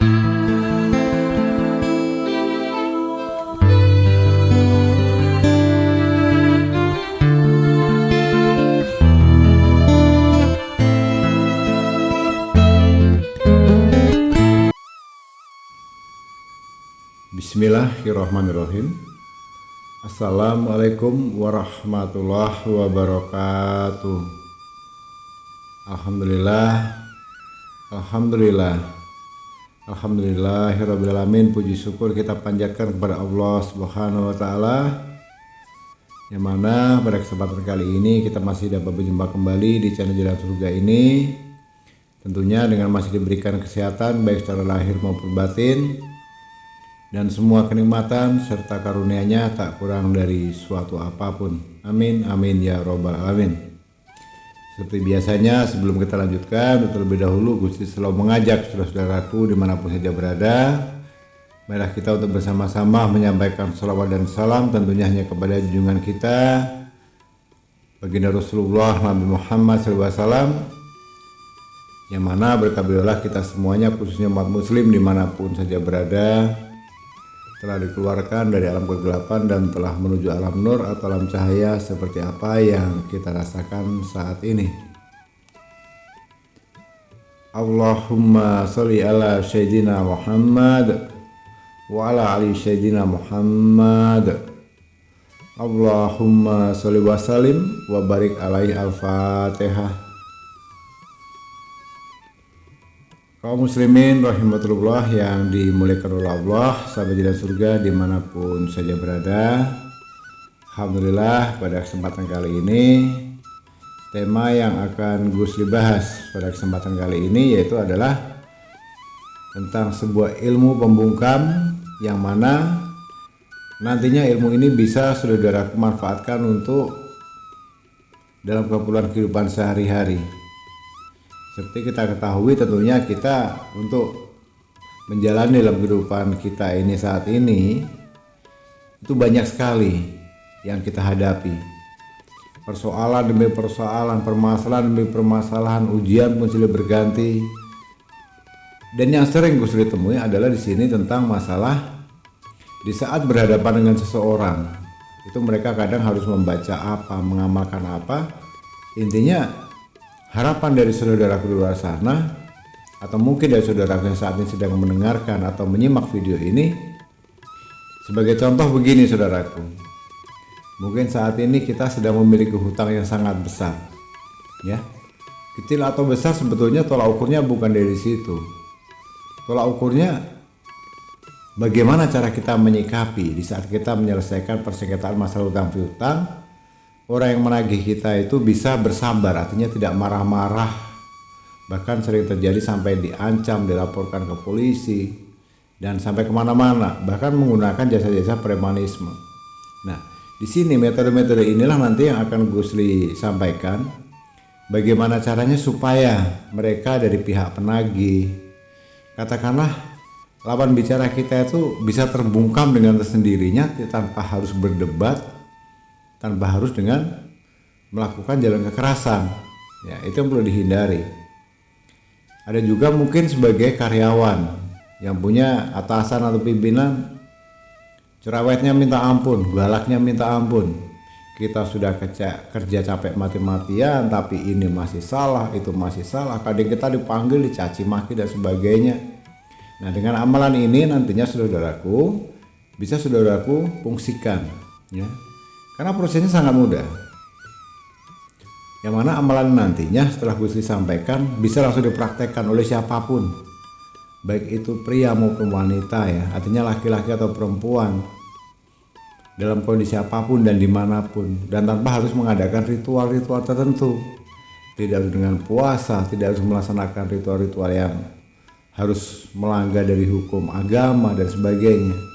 Bismillahirrahmanirrahim. Assalamualaikum warahmatullahi wabarakatuh. Alhamdulillahirrabbilalamin. Puji syukur kita panjatkan kepada Allah Subhanahu wa ta'ala, yang mana pada kesempatan kali ini kita masih dapat berjumpa kembali di channel Jalan Surga ini, tentunya dengan masih diberikan kesehatan baik secara lahir maupun batin, dan semua kenikmatan serta karunia-Nya tak kurang dari suatu apapun. Amin amin ya robbal alamin. Seperti biasanya, sebelum kita lanjutkan, terlebih dahulu Gusti selalu mengajak saudara-saudaraku dimanapun saja berada, marilah kita untuk bersama-sama menyampaikan salawat dan salam tentunya hanya kepada junjungan kita baginda Rasulullah Nabi Muhammad SAW, yang mana berkat beliaulah kita semuanya, khususnya umat muslim dimanapun saja berada, telah dikeluarkan dari alam kegelapan dan telah menuju alam nur atau alam cahaya seperti apa yang kita rasakan saat ini. Allahumma sholli ala Sayyidina Muhammad wa ala ali Sayyidina Muhammad. Allahumma sholli wa sallim wa barik alaihi. Al-Fatihah. Kaum muslimin rahimahullah yang dimuliakan oleh Allah, sahabat Jalan Surga dimanapun saja berada, alhamdulillah pada kesempatan kali ini tema yang akan Gus bahas pada kesempatan kali ini yaitu adalah tentang sebuah ilmu pembungkam, yang mana nantinya ilmu ini bisa saudara manfaatkan untuk dalam keperluan kehidupan sehari-hari. Seperti kita ketahui, tentunya kita untuk menjalani dalam kehidupan kita ini saat ini itu banyak sekali yang kita hadapi. Persoalan demi persoalan, permasalahan demi permasalahan, ujian pun silih berganti. Dan yang sering gue temui adalah di sini tentang masalah di saat berhadapan dengan seseorang. Itu mereka kadang harus membaca apa, mengamalkan apa. Intinya harapan dari saudaraku di luar sana, atau mungkin dari saudaraku yang saat ini sedang mendengarkan atau menyimak video ini, sebagai contoh begini saudaraku, mungkin saat ini kita sedang memiliki hutang yang sangat besar, ya, kecil atau besar sebetulnya tolak ukurnya bukan dari situ. Tolak ukurnya bagaimana cara kita menyikapi di saat kita menyelesaikan persengketaan masalah hutang piutang. Orang yang menagih kita itu bisa bersabar, artinya tidak marah-marah, bahkan sering terjadi sampai diancam, dilaporkan ke polisi, dan sampai kemana-mana, bahkan menggunakan jasa-jasa premanisme. Nah, di sini metode-metode inilah nanti yang akan Gusli sampaikan, bagaimana caranya supaya mereka dari pihak penagih, katakanlah lawan bicara kita itu bisa terbungkam dengan sendirinya tanpa harus berdebat, tanpa harus dengan melakukan jalan kekerasan. Ya, itu yang perlu dihindari. Ada juga mungkin sebagai karyawan yang punya atasan atau pimpinan cerewetnya minta ampun, galaknya minta ampun. Kita sudah kerja capek mati-matian, tapi ini masih salah, itu masih salah. Kadang kita dipanggil, dicaci maki dan sebagainya. Nah, dengan amalan ini nantinya saudaraku bisa saudaraku fungsikan, ya. Karena prosesnya sangat mudah, yang mana amalan nantinya setelah Gusli sampaikan bisa langsung dipraktekkan oleh siapapun, baik itu pria maupun wanita, ya, artinya laki-laki atau perempuan, dalam kondisi apapun dan dimanapun, dan tanpa harus mengadakan ritual-ritual tertentu. Tidak harus dengan puasa, tidak harus melaksanakan ritual-ritual yang harus melanggar dari hukum agama dan sebagainya.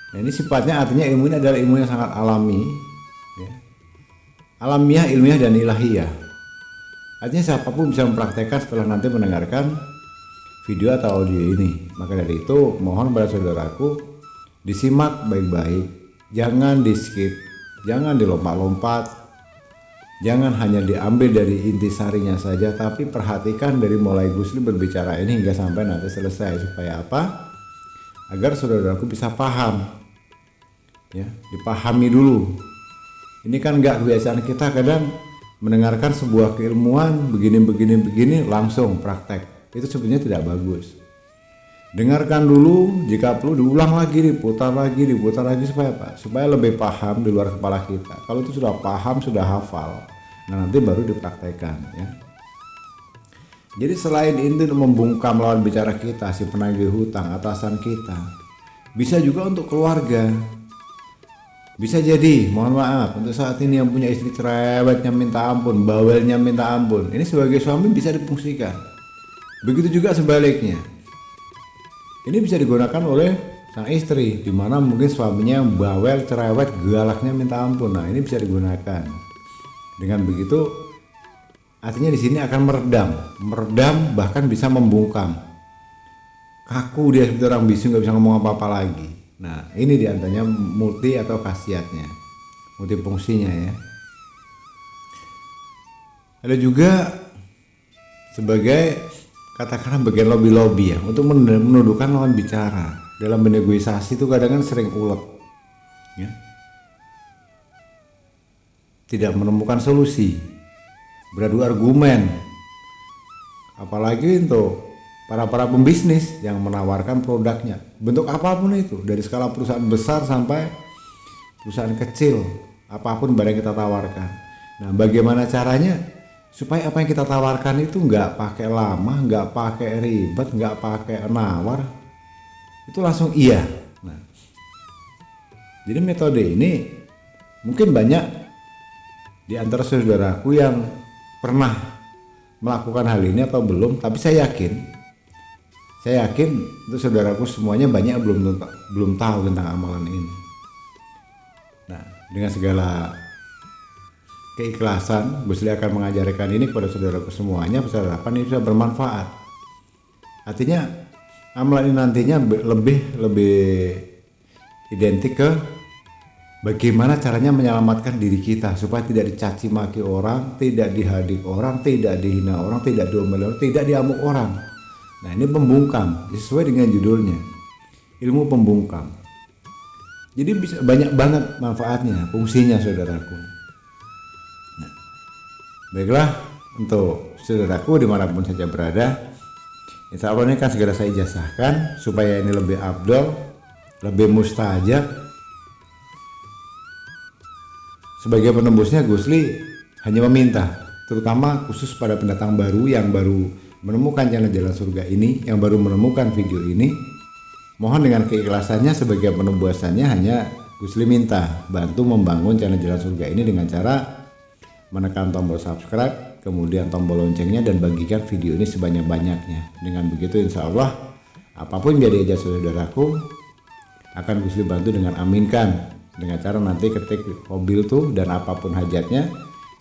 Nah, ini sifatnya artinya ilmu ini adalah ilmu yang sangat alami, ya. Alamiah, ilmiah, dan ilahiyah. Artinya siapapun bisa mempraktekkan setelah nanti mendengarkan video atau audio ini. Maka dari itu mohon pada saudaraku disimak baik-baik, jangan di skip, jangan dilompat-lompat, Jangan hanya diambil dari intisarinya saja, tapi perhatikan dari mulai Gusli berbicara ini hingga sampai nanti selesai. Supaya apa? Agar saudaraku bisa paham, ya, dipahami dulu. Ini kan nggak kebiasaan kita kadang mendengarkan sebuah keilmuan begini langsung praktek. Itu sebenarnya tidak bagus. Dengarkan dulu, jika perlu diulang lagi, diputar lagi supaya apa? Supaya lebih paham di luar kepala kita. Kalau itu sudah paham, sudah hafal, nah nanti baru dipraktekkan, ya. Jadi selain itu membungkam lawan bicara kita, si penagih hutang, atasan kita, bisa juga untuk keluarga. Bisa jadi, mohon maaf, untuk saat ini yang punya istri cerewetnya minta ampun, bawelnya minta ampun, ini sebagai suami bisa difungsikan. Begitu juga sebaliknya. Ini bisa digunakan oleh sang istri, di mana mungkin suaminya yang bawel, cerewet, galaknya minta ampun. Nah, ini bisa digunakan. Dengan begitu, artinya di sini akan meredam, bahkan bisa membungkam. Kaku dia seperti orang bisu, nggak bisa ngomong apa-apa lagi. Nah, ini diantaranya multi atau khasiatnya, multifungsinya, ya. Ada juga sebagai katakanlah bagian lobby ya, untuk menuduhkan lawan bicara. Dalam bernegosiasi itu kadang kan sering ulet, ya. Tidak menemukan solusi, beradu argumen. Apalagi untuk para pembisnis yang menawarkan produknya, bentuk apapun itu, dari skala perusahaan besar sampai perusahaan kecil, apapun barang kita tawarkan. Nah, bagaimana caranya supaya apa yang kita tawarkan itu nggak pakai lama, nggak pakai ribet, nggak pakai nawar, itu langsung iya. Nah, jadi metode ini mungkin banyak di antara saudaraku yang pernah melakukan hal ini atau belum, tapi saya yakin untuk saudaraku semuanya banyak belum tahu tentang amalan ini. Nah, dengan segala keikhlasan, Gusli akan mengajarkan ini kepada saudaraku semuanya, saya harapkan ini bisa bermanfaat. Artinya amalan ini nantinya lebih identik ke bagaimana caranya menyelamatkan diri kita supaya tidak dicaci maki orang, tidak dihadik orang, tidak dihina orang, tidak diomeli orang, tidak diamuk orang. Nah, ini pembungkam sesuai dengan judulnya, ilmu pembungkam. Jadi bisa banyak banget manfaatnya, fungsinya saudaraku. Baiklah, untuk saudaraku dimanapun saja berada, insya Allah ini kan segera saya ijazahkan supaya ini lebih afdol, lebih mustajab. Sebagai penembusnya, Gusli hanya meminta, terutama khusus pada pendatang baru yang baru menemukan channel Jalan Surga ini, yang baru menemukan video ini, mohon dengan keikhlasannya sebagai penembusannya hanya Gusli minta bantu membangun channel Jalan Surga ini dengan cara menekan tombol subscribe, kemudian tombol loncengnya, dan bagikan video ini sebanyak-banyaknya. Dengan begitu insya Allah apapun jadi ijazah saudaraku akan Gusli bantu dengan aminkan, dengan cara nanti ketik mobil tuh dan apapun hajatnya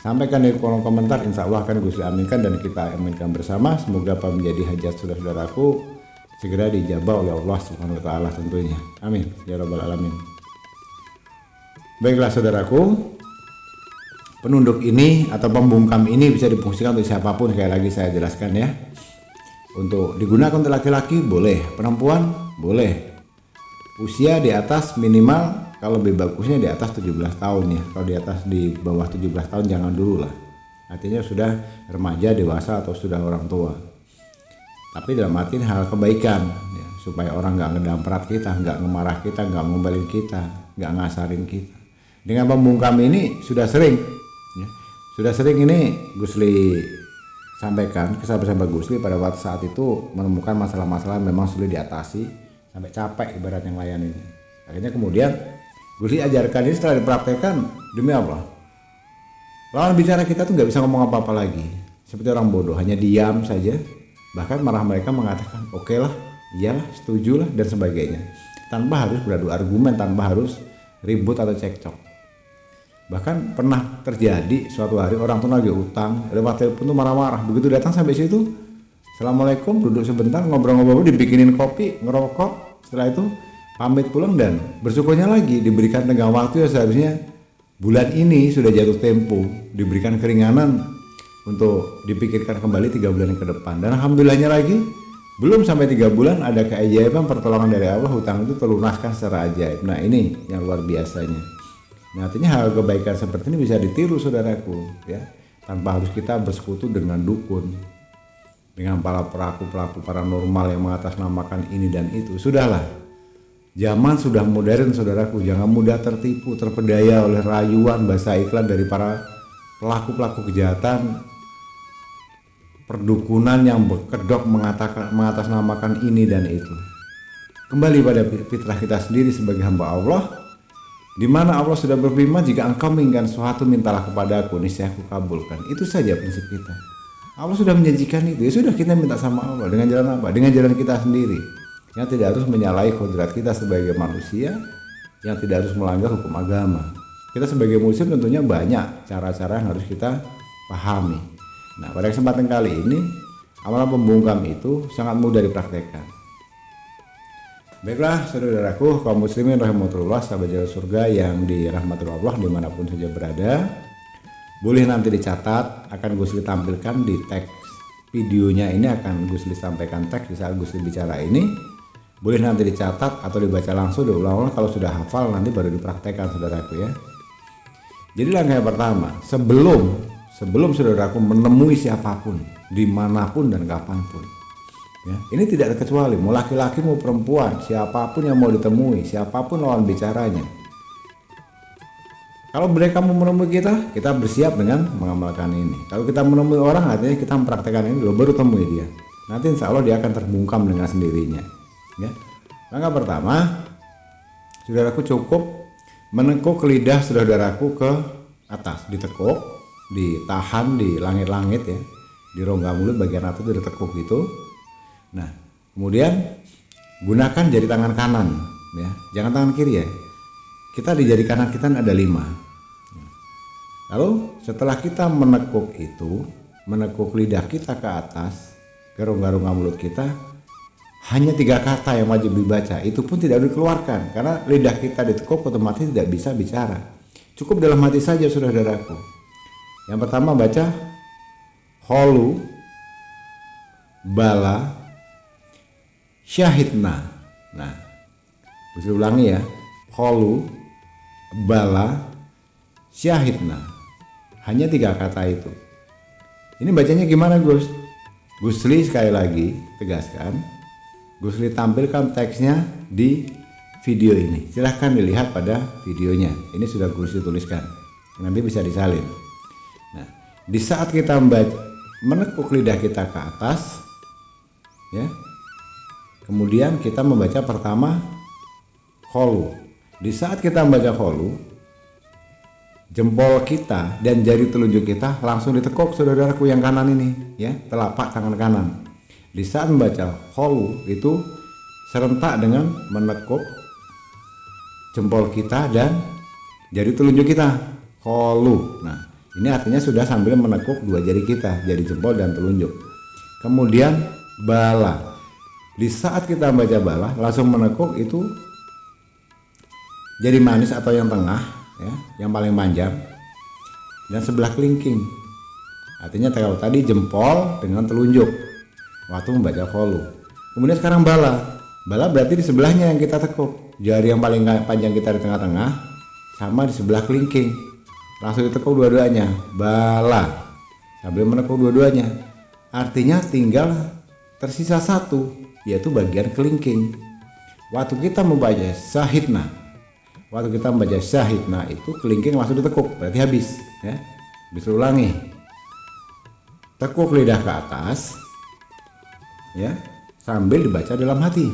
sampaikan di kolom komentar, insya Allah akan Gusli aminkan dan kita aminkan bersama. Semoga apa menjadi hajat saudara-saudaraku segera dijabah oleh Allah Subhanahu wa Ta'ala tentunya, amin ya rabbal alamin. Baiklah saudaraku, penunduk ini atau pembungkam ini bisa difungsikan untuk siapapun. Sekali lagi saya jelaskan, ya. Untuk digunakan untuk laki-laki boleh, perempuan boleh. Usia di atas minimal, kalau lebih bagusnya di atas 17 tahun ya. Kalau di bawah 17 tahun jangan dulu lah. Artinya sudah remaja, dewasa, atau sudah orang tua. Tapi dalam arti hal kebaikan, ya, supaya orang nggak ngedamprat kita, nggak ngemarah kita, nggak ngombalin kita, nggak ngasarin kita. Dengan pembungkam ini sudah sering. Ya, sudah sering ini Gusli sampaikan ke sahabat-sahabat Gusli pada waktu saat itu menemukan masalah-masalah memang sulit diatasi sampai capek ibarat yang layan ini. Akhirnya kemudian Gusli ajarkan ini setelah dipraktekkan, demi Allah lawan bicara kita tuh nggak bisa ngomong apa-apa lagi, seperti orang bodoh, hanya diam saja, bahkan malah mereka mengatakan oke lah, iyalah, setuju lah, dan sebagainya, tanpa harus beradu argumen, tanpa harus ribut atau cekcok. Bahkan pernah terjadi suatu hari orang tuh lagi utang, lewat telepon tuh marah-marah. Begitu datang sampai situ, assalamualaikum, duduk sebentar, ngobrol-ngobrol, dibikinin kopi, ngerokok. Setelah itu pamit pulang dan bersyukurnya lagi diberikan tenggang waktu ya seharusnya bulan ini sudah jatuh tempo, diberikan keringanan untuk dipikirkan kembali 3 bulan ke depan. Dan alhamdulillahnya lagi, belum sampai 3 bulan ada keajaiban pertolongan dari Allah, hutang itu terlunaskan secara ajaib. Nah ini yang luar biasanya. Nah artinya hal kebaikan seperti ini bisa ditiru saudaraku, ya, tanpa harus kita bersekutu dengan dukun, dengan para pelaku paranormal yang mengatasnamakan ini dan itu. Sudahlah, zaman sudah modern saudaraku, jangan mudah tertipu, terpedaya oleh rayuan bahasa iklan dari para pelaku kejahatan perdukunan yang berkedok mengatasnamakan ini dan itu. Kembali pada fitrah kita sendiri sebagai hamba Allah, di mana Allah sudah berfirman, jika engkau menginginkan sesuatu mintalah kepadaku, niscaya aku kabulkan. Itu saja prinsip kita. Allah sudah menjanjikan itu, ya sudah kita minta sama Allah. Dengan jalan apa? Dengan jalan kita sendiri, yang tidak harus menyalahi kodrat kita sebagai manusia, yang tidak harus melanggar hukum agama. Kita sebagai muslim tentunya banyak cara-cara yang harus kita pahami. Nah pada kesempatan kali ini, amalan pembungkam itu sangat mudah dipraktekkan. Baiklah saudaraku kaum muslimin rahimahullah, sahabat jalan surga yang dirahmati Allah dimanapun saja berada, boleh nanti dicatat, akan Gusli tampilkan di teks videonya ini, akan Gusli sampaikan teks di saat Gusli bicara ini. Boleh nanti dicatat atau dibaca langsung, diulang-ulang, kalau sudah hafal nanti baru dipraktekkan saudaraku ya. Jadi langkah yang pertama, sebelum saudaraku menemui siapapun, dimanapun dan kapanpun, ya, ini tidak terkecuali, mau laki-laki mau perempuan, siapapun yang mau ditemui, siapapun lawan bicaranya. Kalau mereka mau menemui kita bersiap dengan mengamalkan ini. Kalau kita menemui orang, artinya kita mempraktekkan ini dulu, baru temui dia. Nanti insya Allah dia akan terbungkam dengan sendirinya. Ya. Langkah pertama, saudaraku cukup menekuk lidah saudaraku ke atas, ditekuk, ditahan di langit-langit ya, di rongga mulut bagian atas itu ditekuk gitu. Nah, kemudian gunakan jari tangan kanan ya, jangan tangan kiri ya. Kita di jari kanan kita ada 5. Lalu setelah kita menekuk itu, menekuk lidah kita ke atas, ke rongga-rongga mulut kita, hanya 3 kata yang wajib dibaca. Itu pun tidak dikeluarkan, karena lidah kita ditekuk otomatis tidak bisa bicara. Cukup dalam hati saja saudaraku. Yang pertama baca holu, bala, syahidna. Nah, bisa ulangi ya, holu, bala, syahidna. Hanya 3 kata itu. Ini bacanya gimana Gus? Gusli sekali lagi tegaskan, Gusli tampilkan teksnya di video ini. Silahkan dilihat pada videonya. Ini sudah Gusli tuliskan, nanti bisa disalin. Nah, di saat kita menekuk lidah kita ke atas, ya, kemudian kita membaca pertama holu. Di saat kita membaca holu, jempol kita dan jari telunjuk kita langsung ditekuk saudaraku yang kanan ini ya, telapak tangan kanan. Di saat membaca holu itu serentak dengan menekuk jempol kita dan jari telunjuk kita, holu. Nah ini artinya sudah sambil menekuk 2 jari kita, jari jempol dan telunjuk. Kemudian bala, di saat kita membaca bala langsung menekuk itu jari manis atau yang tengah ya, yang paling panjang dan sebelah kelingking. Artinya kalau tadi jempol dengan telunjuk waktu membaca holu. Kemudian sekarang bala. Bala berarti di sebelahnya yang kita tekuk. Jari yang paling panjang kita di tengah-tengah sama di sebelah kelingking. Langsung ditekuk dua-duanya. Bala. Sambil menekuk dua-duanya. Artinya tinggal tersisa 1, yaitu bagian kelingking. Waktu kita membaca syahidna, waktu kita membaca syahidna itu kelingking langsung ditekuk, berarti habis ya. Bisa ulangi, tekuk lidah ke atas ya, sambil dibaca dalam hati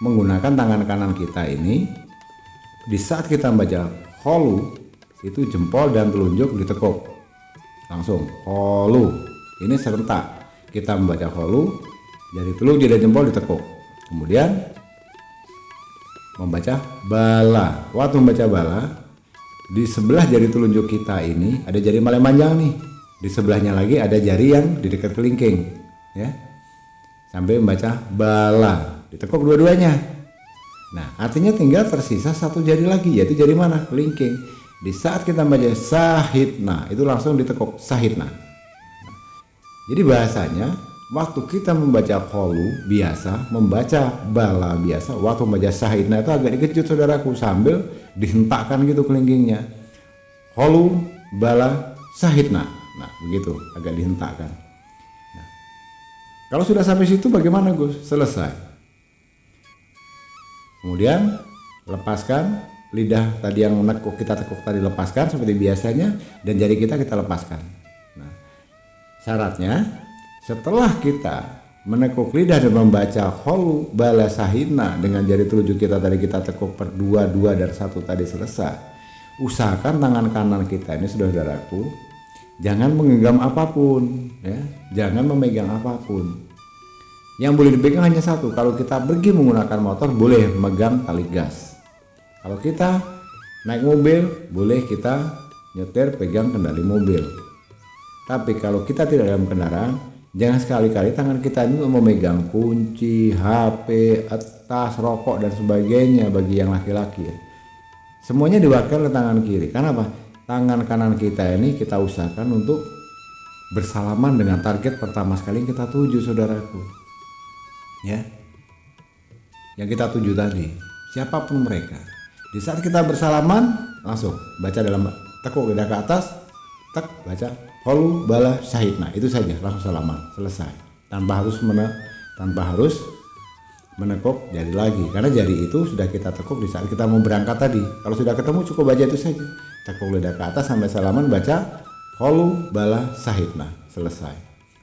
menggunakan tangan kanan kita ini. Di saat kita membaca holu itu jempol dan telunjuk ditekuk langsung holu. Ini serentak kita membaca holu, jari telunjuk dan jempol ditekuk, kemudian membaca bala. Waktu membaca bala, di sebelah jari telunjuk kita ini ada jari paling panjang nih, di sebelahnya lagi ada jari yang di dekat kelingking ya, sambil membaca bala, ditekuk dua-duanya. Nah artinya tinggal tersisa 1 jari lagi, yaitu jari mana? Kelingking. Di saat kita membaca sahidna itu langsung ditekuk sahidna. Jadi bahasanya waktu kita membaca qalu biasa, membaca bala biasa, waktu membaca sahidna itu agak dikejut saudaraku, sambil dihentakkan gitu kelingkingnya. Qalu bala sahidna. Nah, begitu, agak dihentakkan. Nah, kalau sudah sampai situ bagaimana, Gus? Selesai. Kemudian lepaskan lidah tadi yang kita tekuk tadi, lepaskan seperti biasanya, dan jari kita lepaskan. Nah, syaratnya setelah kita menekuk lidah dan membaca qalu bala sahidna dengan jari telunjuk kita tadi kita tekuk per 2 dan 1 tadi selesai. Usahakan tangan kanan kita ini, saudaraku, jangan menggenggam apapun, ya, jangan memegang apapun. Yang boleh dipegang hanya satu. Kalau kita pergi menggunakan motor boleh megang tali gas. Kalau kita naik mobil boleh kita nyetir pegang kendali mobil. Tapi kalau kita tidak dalam kendaraan, jangan sekali-kali tangan kita ini memegang kunci, HP, tas, rokok dan sebagainya bagi yang laki-laki. Semuanya diwakilkan oleh tangan kiri. Karena apa? Tangan kanan kita ini kita usahakan untuk bersalaman dengan target pertama sekali yang kita tuju, saudaraku. Ya, yang kita tuju tadi, siapapun mereka. Di saat kita bersalaman, langsung baca dalam tekuk lidah ke atas, tek, baca qalu bala sahidna, itu saja, langsung salaman, selesai. Tanpa harus menekuk jari lagi, karena jari itu sudah kita tekuk di saat kita mau berangkat tadi. Kalau sudah ketemu cukup baca itu saja, tekuk lidah ke atas sampai salaman, baca qalu bala sahidna, selesai.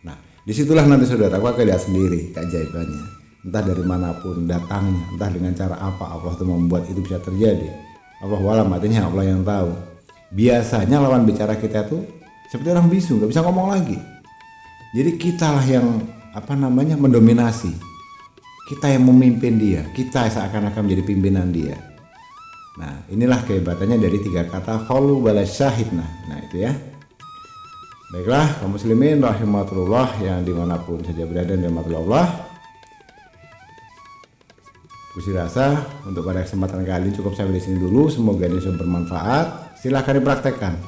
Nah, disitulah nanti saudara aku akan lihat sendiri keajaibannya. Entah dari manapun datangnya, entah dengan cara apa Allah itu membuat itu bisa terjadi. Allahualam, artinya Allah yang tahu. Biasanya lawan bicara kita tuh seperti orang bisu, nggak bisa ngomong lagi. Jadi kitalah yang mendominasi. Kita yang memimpin dia, kita seakan-akan menjadi pimpinan dia. Nah, inilah kehebatannya dari 3 kata qalu bala sahidna. Nah, itu ya. Baiklah, kaum muslimin rahimatullah yang dimanapun saja berada di rahmat Allah. Gusti rasa untuk pada kesempatan kali ini cukup sampai di sini dulu. Semoga ini bisa bermanfaat. Silahkan dipraktekkan.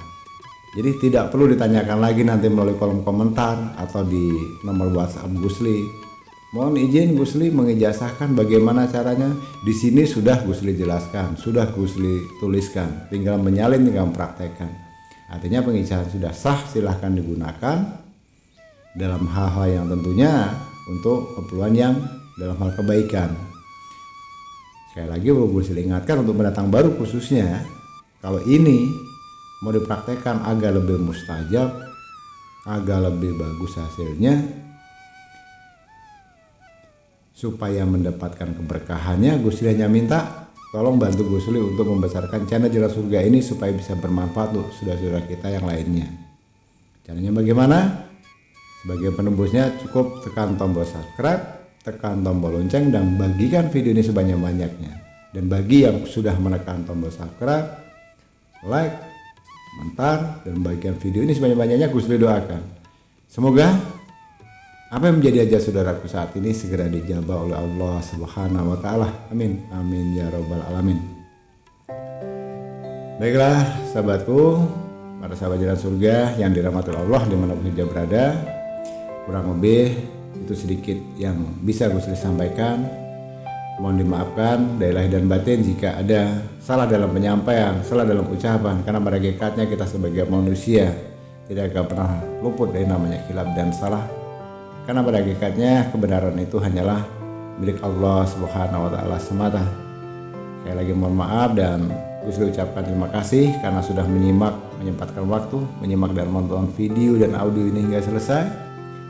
Jadi tidak perlu ditanyakan lagi nanti melalui kolom komentar atau di nomor WhatsApp Gusli. Mohon izin Gusli mengijazahkan bagaimana caranya. Di sini sudah Gusli jelaskan, sudah Gusli tuliskan. Tinggal menyalin, tinggal mempraktekkan. Artinya pengijazahan sudah sah, silahkan digunakan dalam hal-hal yang tentunya untuk keperluan yang dalam hal kebaikan. Sekali lagi Gusli ingatkan untuk pendatang baru khususnya, kalau ini mau dipraktekkan agak lebih mustajab, agak lebih bagus hasilnya, supaya mendapatkan keberkahannya, Gusli hanya minta tolong bantu Gusli untuk membesarkan channel Jalan Surga ini supaya bisa bermanfaat untuk saudara-saudara kita yang lainnya. Caranya bagaimana? Sebagai penembusnya cukup tekan tombol subscribe, tekan tombol lonceng, dan bagikan video ini sebanyak-banyaknya. Dan bagi yang sudah menekan tombol subscribe, like, komentar, dan bagikan video ini sebanyak-banyaknya, Gusli doakan semoga apa yang menjadi hajat saudaraku saat ini segera dijabah oleh Allah Subhanahu wa Ta'ala. Amin, amin ya Rabbal 'Alamin. Baiklah sahabatku, para sahabat Jalan Surga yang dirahmati Allah dimanapun saja berada, kurang lebih itu sedikit yang bisa Gusli sampaikan. Mohon dimaafkan dari lahir dan batin jika ada salah dalam penyampaian, salah dalam ucapan, karena pada hakikatnya kita sebagai manusia tidak akan pernah luput dari namanya khilaf dan salah, karena pada hakikatnya kebenaran itu hanyalah milik Allah Subhanahu wa Ta'ala semata. Sekali lagi mohon maaf, dan Gusli ucapkan terima kasih karena sudah menyempatkan waktu menyimak dan menonton video dan audio ini hingga selesai.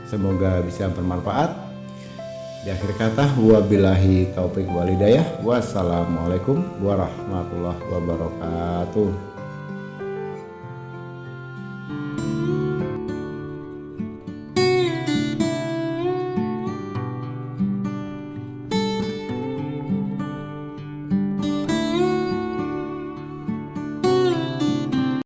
Semoga bisa bermanfaat. Di akhir kata, wabillahi taufik wal hidayah. Wassalamualaikum warahmatullahi wabarakatuh.